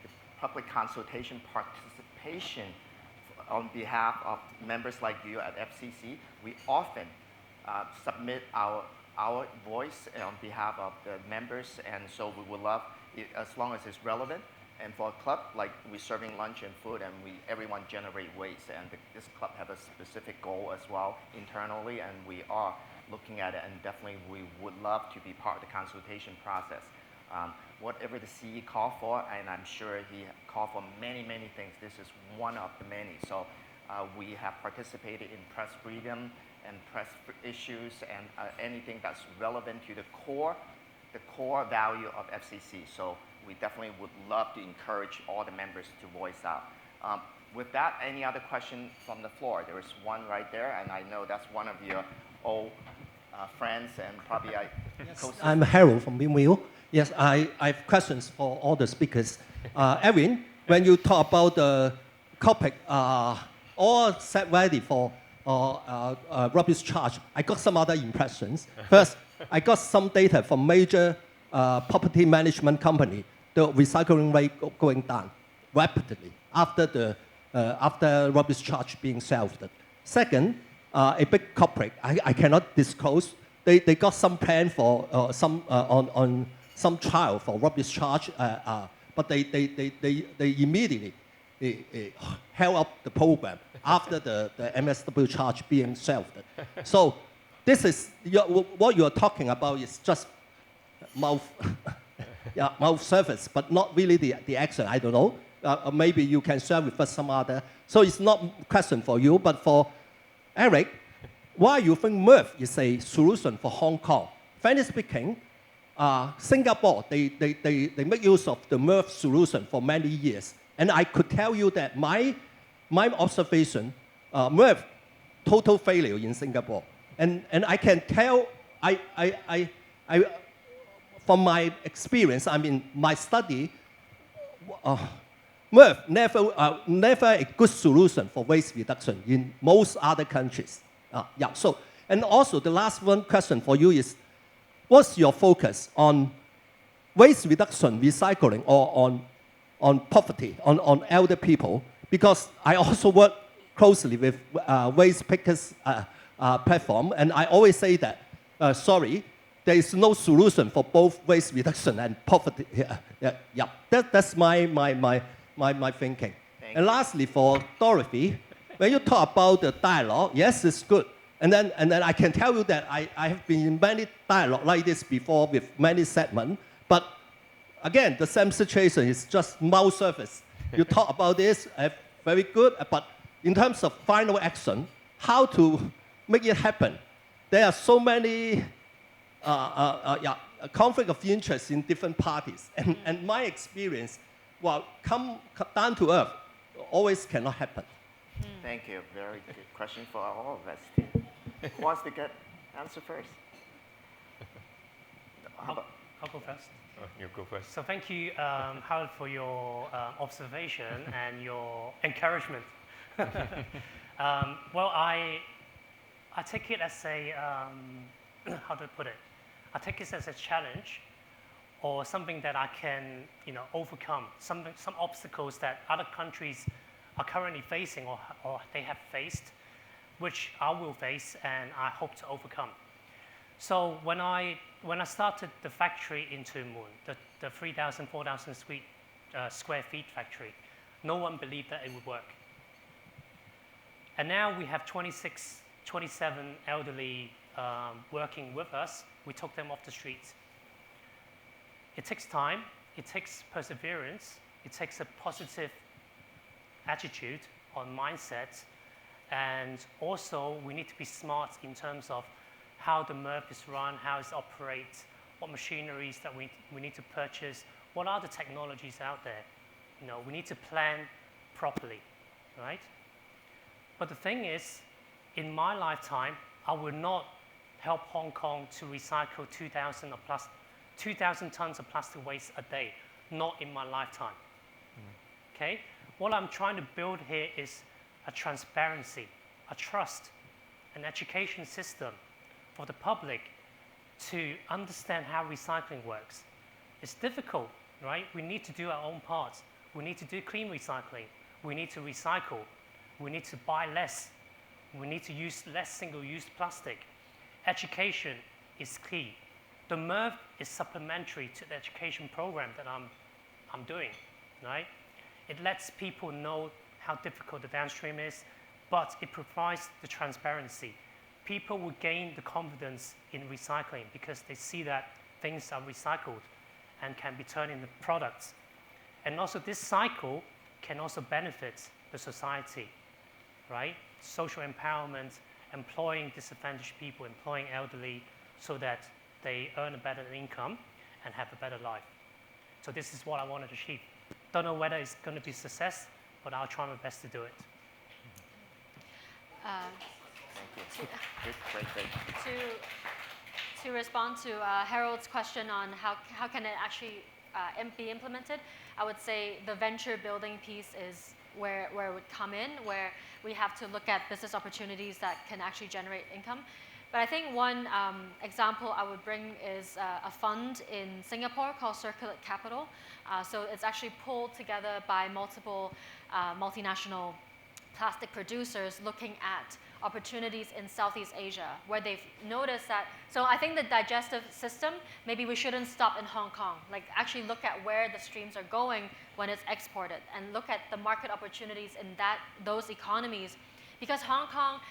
the public consultation participation on behalf of members like you at FCC, we often submit our our voice on behalf of the members, and so we would love it as long as it's relevant. And for a club, like we're serving lunch and food, and everyone generate waste, and this club have a specific goal as well internally, and we are looking at it, and definitely we would love to be part of the consultation process. Whatever the CE called for, and I'm sure he called for many, many things. This is one of the many. So we have participated in press freedom and press issues and anything that's relevant to the core value of FCC. So we definitely would love to encourage all the members to voice out. With that, any other question from the floor? There is one right there, and I know that's one of your old friends, and probably
Yes, I'm Harold from Windmill. Yes, I have questions for all the speakers. Erin, when you talk about the topic, all set ready for rubbish charge, I got some other impressions. First, I got some data from major property management company. The recycling rate going down rapidly after rubbish charge being solved. Second, a big corporate, I cannot disclose. They got some plan for on some trial for rubbish charge, but they immediately held up the program after the MSW charge being solved. So this is what you are talking about is just mouth service, but not really the action. I don't know. Maybe you can share with us some other. So it's not a question for you, but for Eric, why you think MRF is a solution for Hong Kong? Frankly speaking, Singapore, they make use of the MRF solution for many years. And I could tell you that my observation, MRF, total failure in Singapore. And I can tell, from my experience, I mean, my study, MRF never a good solution for waste reduction in most other countries. So, and also the last one question for you is, what's your focus on waste reduction, recycling, or on poverty, on elder people? Because I also work closely with waste pickers platform, and I always say that, sorry, there is no solution for both waste reduction and poverty. That's my thinking. And lastly, for Dorothy, when you talk about the dialogue, yes, it's good. And then I can tell you that I have been in many dialogue like this before with many segments. But again, the same situation is just mouth service. You talk about this, very good. But in terms of final action, how to make it happen? There are so many conflict of interest in different parties. And my experience, well, come down to earth, always cannot happen.
Thank you. Very good question for all of us. Who wants to get answer first?
I'll go first.
You go first.
So thank you, Howard, for your observation and your encouragement. Well, I take it as a, how do I put it? I take it as a challenge or something that I can, overcome, some obstacles that other countries are currently facing or they have faced, which I will face and I hope to overcome. So when I started the factory in Tuen Mun, the 3,000, 4,000 square feet factory, no one believed that it would work. And now we have 27 elderly working with us. We took them off the streets. It takes time, it takes perseverance, it takes a positive attitude on mindset, and also we need to be smart in terms of how the MRF is run, how it operates, what machineries that we need to purchase, what are the technologies out there. We need to plan properly, right? But the thing is, in my lifetime, I will not help Hong Kong to recycle 2,000 tons of plastic waste a day, not in my lifetime. Okay? What I'm trying to build here is a transparency, a trust, an education system for the public to understand how recycling works. It's difficult, right? We need to do our own parts. We need to do clean recycling. We need to recycle. We need to buy less. We need to use less single-use plastic. Education is key. The MERV is supplementary to the education program that I'm doing, right? It lets people know how difficult the downstream is, but it provides the transparency. People will gain the confidence in recycling because they see that things are recycled and can be turned into products. And also this cycle can also benefit the society, right? Social empowerment, employing disadvantaged people, employing elderly so that they earn a better income and have a better life. So this is what I wanted to achieve. Don't know whether it's going to be a success, but I'll try my best to do it.
Thank you. Great.
To respond to Harold's question on how can it actually be implemented, I would say the venture building piece is where it would come in, where we have to look at business opportunities that can actually generate income. But I think one example I would bring is a fund in Singapore called Circulate Capital. So it's actually pulled together by multiple multinational plastic producers looking at opportunities in Southeast Asia, where they've noticed that. So I think the digestive system, maybe we shouldn't stop in Hong Kong. Like actually look at where the streams are going when it's exported, and look at the market opportunities in those economies, because Hong Kong,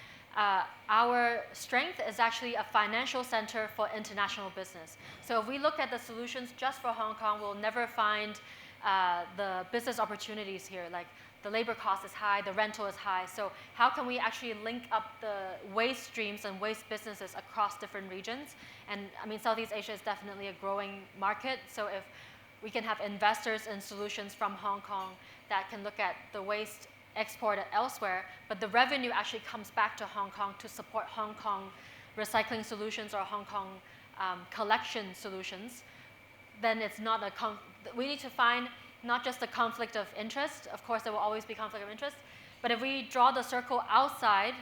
our strength is actually a financial center for international business. So if we look at the solutions just for Hong Kong, we'll never find the business opportunities here. Like the labor cost is high, the rental is high. So how can we actually link up the waste streams and waste businesses across different regions? And I mean, Southeast Asia is definitely a growing market. So if we can have investors and solutions from Hong Kong that can look at the waste exported elsewhere, but the revenue actually comes back to Hong Kong to support Hong Kong recycling solutions or Hong Kong collection solutions, then it's not we need to find not just a conflict of interest. Of course, there will always be conflict of interest, but if we draw the circle outside,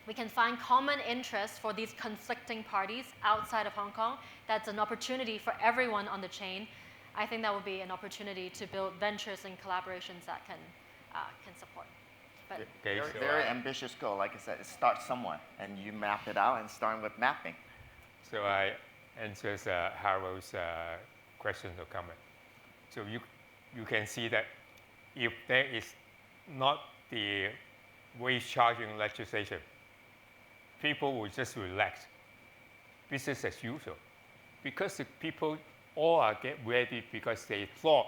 we can find common interests for these conflicting parties outside of Hong Kong. That's an opportunity for everyone on the chain. I think that would be an opportunity to build ventures and collaborations that can support. But
very ambitious goal. Like I said, it starts somewhere, and you map it out and starting with mapping.
So I answer Harold's question or comment. So you can see that if there is not the waste charging legislation, people will just relax, business as usual, because the people all are get ready because they thought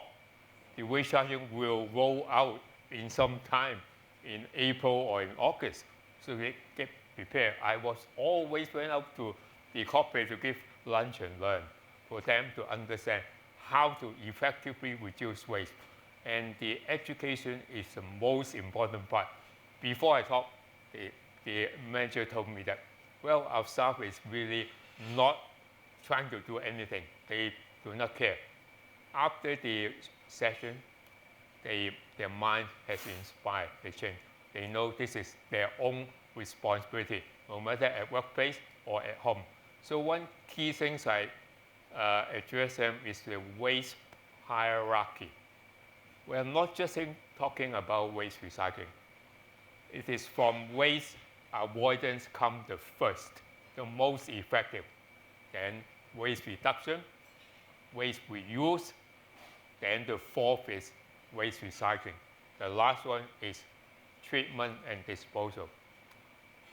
the waste charging will roll out in some time in April or in August, so they get prepared. I was always went out to the corporate to give lunch and learn for them to understand how to effectively reduce waste. And the education is the most important part. Before I talk, the manager told me that, well, our staff is really not trying to do anything. They do not care. After the session, their mind has inspired, they change. They know this is their own responsibility, no matter at workplace or at home. So one key thing I address them is the waste hierarchy. We're not just talking about waste recycling. It is from waste avoidance come the first, the most effective. Then waste reduction, waste reuse, then the fourth is waste recycling. The last one is treatment and disposal.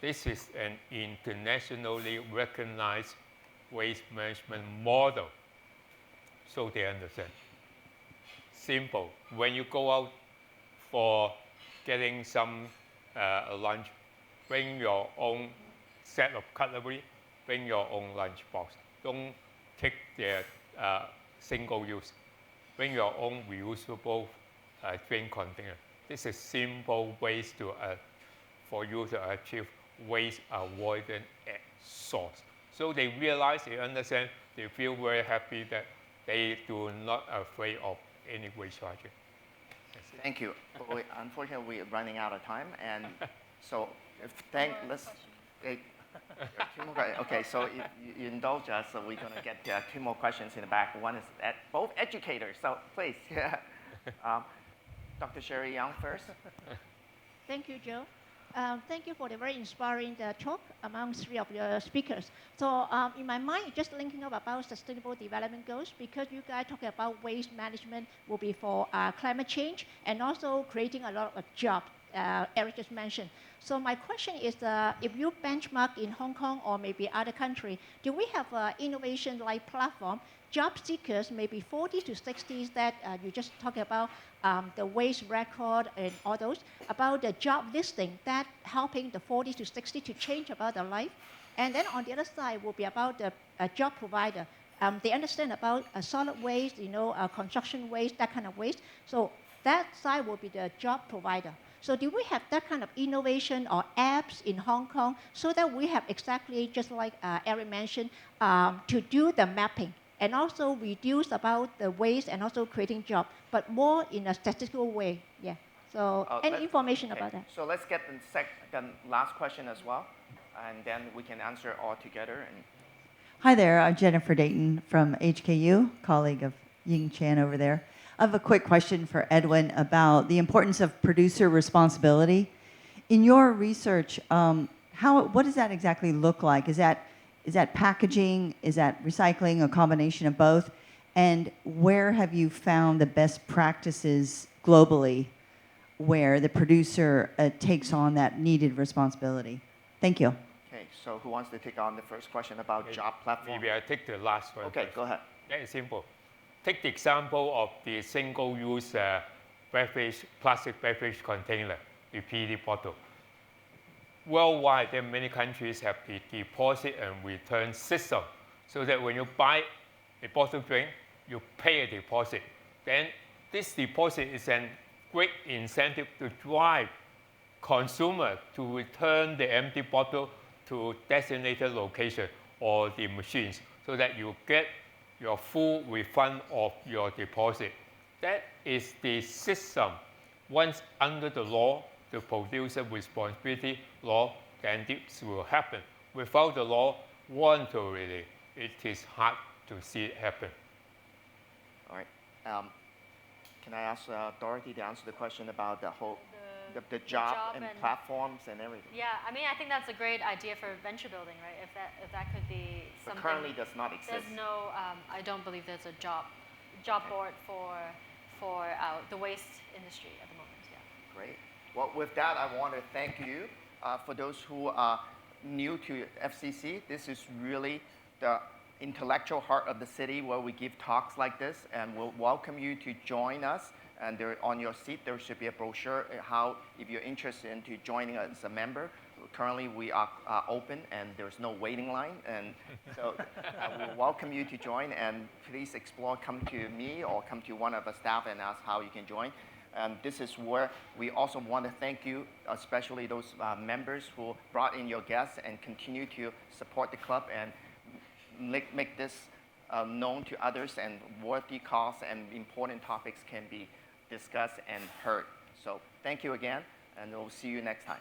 This is an internationally recognized waste management model, so they understand. Simple. When you go out for getting some lunch, bring your own set of cutlery, bring your own lunch box. Don't take their single use. Bring your own reusable drink container. This is simple ways for you to achieve waste avoidance at source. So they realize, they understand, they feel very happy that they do not afraid of any waste charging.
Thank you. Unfortunately, we're running out of time, and so okay, so you indulge us, so we're going to get two more questions in the back. One is both educators, so please. Dr. Sherry Young first.
Thank you, Joe. Thank you for the very inspiring talk among three of your speakers. So in my mind, just linking up about sustainable development goals, because you guys talking about waste management will be for climate change and also creating a lot of jobs, Eric just mentioned. So my question is, if you benchmark in Hong Kong or maybe other country, do we have an innovation-like platform, job seekers, maybe 40 to 60s that you just talked about, the waste record and all those, about the job listing that helping the 40 to 60 to change about their life. And then on the other side will be about the job provider. They understand about solid waste, construction waste, that kind of waste. So that side will be the job provider. So do we have that kind of innovation or apps in Hong Kong so that we have exactly, just like Eric mentioned, to do the mapping and also reduce about the waste and also creating jobs, but more in a statistical way? Yeah. So any information about that?
So let's get the last question as well, and then we can answer all together.
Hi there, I'm Jennifer Dayton from HKU, colleague of Ying Chan over there. I have a quick question for Edwin about the importance of producer responsibility. In your research, what does that exactly look like? Is that packaging? Is that recycling? A combination of both? And where have you found the best practices globally where the producer takes on that needed responsibility? Thank you.
Okay, so who wants to take on the first question about job platform?
Maybe I take the last one.
Okay,
first.
go ahead.
Very simple. Take the example of the single-use plastic beverage container, the PET bottle. Worldwide, there are many countries have the deposit and return system, so that when you buy a bottled drink, you pay a deposit. Then this deposit is a great incentive to drive consumer to return the empty bottle to designated location or the machines, so that you get your full refund of your deposit. That is the system. Once under the law, the producer responsibility law, then this will happen. Without the law, voluntarily, it is hard to see it happen.
All right. Can I ask Dorothy to answer the question about the whole the job and platforms and everything?
Yeah, I mean, I think that's a great idea for venture building, right? If that could be something.
But currently does not exist.
There's no, I don't believe there's a job board for the waste industry at the moment. Yeah.
Great. Well, with that, I want to thank you. For those who are new to FCC, this is really the intellectual heart of the city where we give talks like this, and we'll welcome you to join us. And there, on your seat, there should be a brochure how, if you're interested in joining us as a member. Currently, we are open, and there's no waiting line. And so we'll welcome you to join. And please explore, come to me or come to one of the staff and ask how you can join. And this is where we also want to thank you, especially those members who brought in your guests and continue to support the club and make this known to others, and worthy cause and important topics can be discussed and heard. So thank you again, and we'll see you next time.